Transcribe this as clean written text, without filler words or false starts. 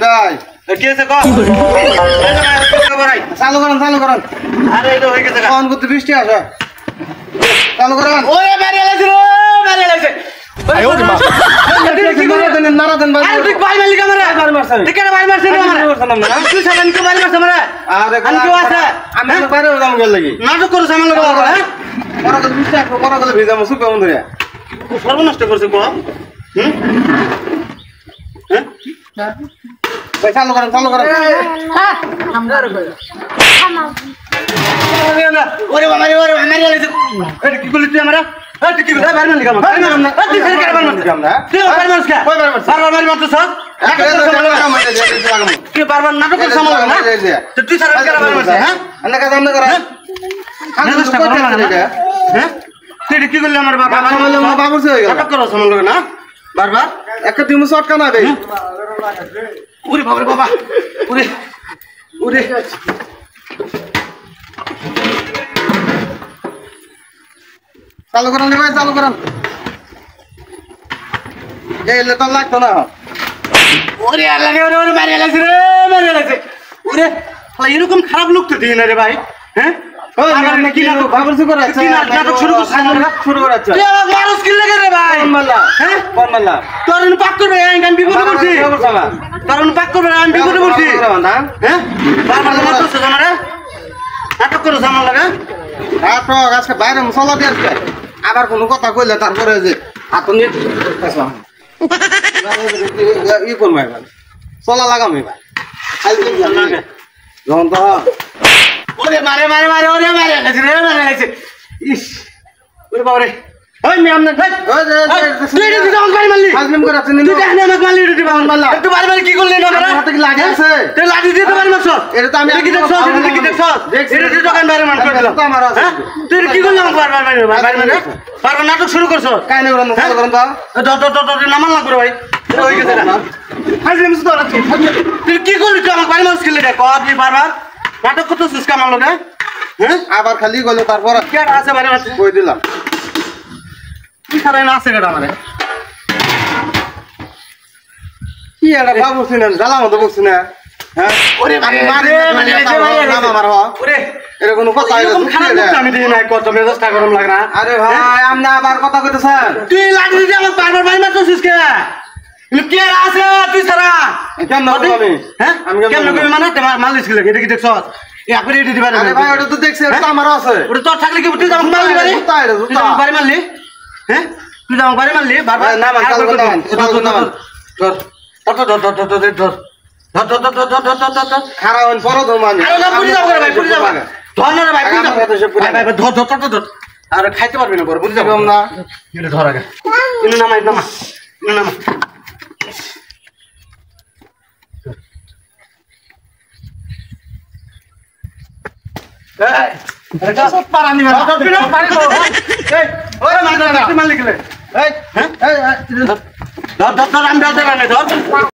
ভাই কি আছে কো চালু করেন আরে এটা হয়ে গেছে ফোন করতে বৃষ্টি আসে চালু করেন ওরে মারি লাগছে আয়ো মা নারা দেন ভাই আরে তুই ভাই মালিক আমারে ভাই মারছে ঠিক আছে ভাই মারছে আমারে তুই সালাম কি ভাই মারছে আমারে আরে আমি কি আছে আমি তো বাইরে যাম গেল লাগি নাটক করছ আমার লগে হ্যাঁ পরে তো বৃষ্টি আসবে পরে গেলে ভিজাম সুপে বন্ধুরা সর্বনষ্ট করছে কো ভাই চালু করেন ওরে মারি লাগছে এটা কি করলি তুই আমারে তুই কি করলি ভাই মালিক আমারে তুই ফের কেন মারছিস তুই ভাই মারছিস বারবার মারি মারছিস কি বারবার নাটক করছ আমার লগে না তুই সারা কেন মারি মারছিস হ্যাঁ আন্না কাজ আমনে করা হ্যাঁ তুই কি করলি আমার বাবা বাবুর হয়ে গেল নাটক করছ আমার লগে না বারবার একটা দিমু শটকা না ভাই ওরে বাবা ওরে চালু করেন ভাই চালু করেন এলে তো লাগতো না ওরে আল্লাহ রে ওরে মারি লাগছে ওরে শালা এরকম খারাপ লোক তো দিই না রে ভাই হ্যাঁ কি বাবুর করে আছে নাটক শুরু করাচ্ছে তুই আমার মারুস কি লাগে রে ভাই মাল্লা হ্যাঁ কোন মাল্লা তোর পাক করবে আমি বিপদে পড়ছি কারণ পাক করবে আমি বিপদে পড়ছি হ্যাঁ বারবার নাটক করছিস আমারে নাটক করছিস আমার লাগে আজকে বাইরে মশলা দিয়ে আসবে আবার কোনো কথা কইলে তারপরে যে হাত নিয়ে ই করবো এবার চলা লাগাম এবার যখন তো ওরে মারে লাগছে ইস ওরে বাবারে ওই মি আমনে তুই এটা দিতে আমাকে মারলি হাজলিম করে আছেন তুই দেখনে আমাকে মারলি এটা দিবা মারলা একটু বারবার কি করলি না আমরা হাতে কি লাগে আছে তুই লাঠি দিতে পারবি না সব এটা তো আমি কি দেখছস এটা কি দেখছস এটা তুই দোকান বাইরে মান করে দিলাম তো আমার আছে তুই কি করলি আমাকে বারবার বারবার নাটক শুরু করছস কাহিনী করেন চালু করেন তো নামান লাগবে ভাই এটা হয়ে গেছে না হাজলিম সুতো আছে তুই কি করলি তুই আমাকে বাড়ি মাস খেলে দেখ তুই বারবার নাটক করতেছিস কামার লগে হ্যাঁ আবার খালি গেল তারপর কে আছে বাড়ি মাস কই দিলাম কি খারাই না আছে কেটা আমারে কি একটা বাবু শুনেন জ্বালা মতো বলছি না হ্যাঁ ওরে মারে নাম আমার ওরে এটা কোনো কথা এরকম খারাপ লোক আমি দেখি নাই কত মেজাজটা গরম লাগে না আরে ভাই আপনি আবার কথা কইতেছেন তুই লাঠি দিয়ে আমাকে বারবার বাড়ি মারতেছিস কে কে আছে তুই সারা কেমন আমি হ্যাঁ আমি কেমন কই মানে মারলিস কি লাগে এটা কি দেখছস একবারে এটি দিবা আরে ভাই ওটা তো দেখছি এটা আমারও আছে ওটা তোর থাকলে কি তুই আমাকে মারলি বাড়ি জুতা এটা তুই জুতা আমাকে বাড়ি মারলি হ্যাঁ তুই আমাকে বাড়ি মারলি বারবার না মান চালু করতে ধর খারাপ হন পরো ধর মানে আরে না পুরি যাও ভাই পুরি যাও ধর না ভাই পুরি যাও ভাই ধর আর খাইতে পারবি না পরে পুরি যাও না এটা ধর আগে ইনু নামা এই এটা সব পারা নিবা এই ওরে মার মারলি গেলে এই হ্যাঁ ধর আমি ধর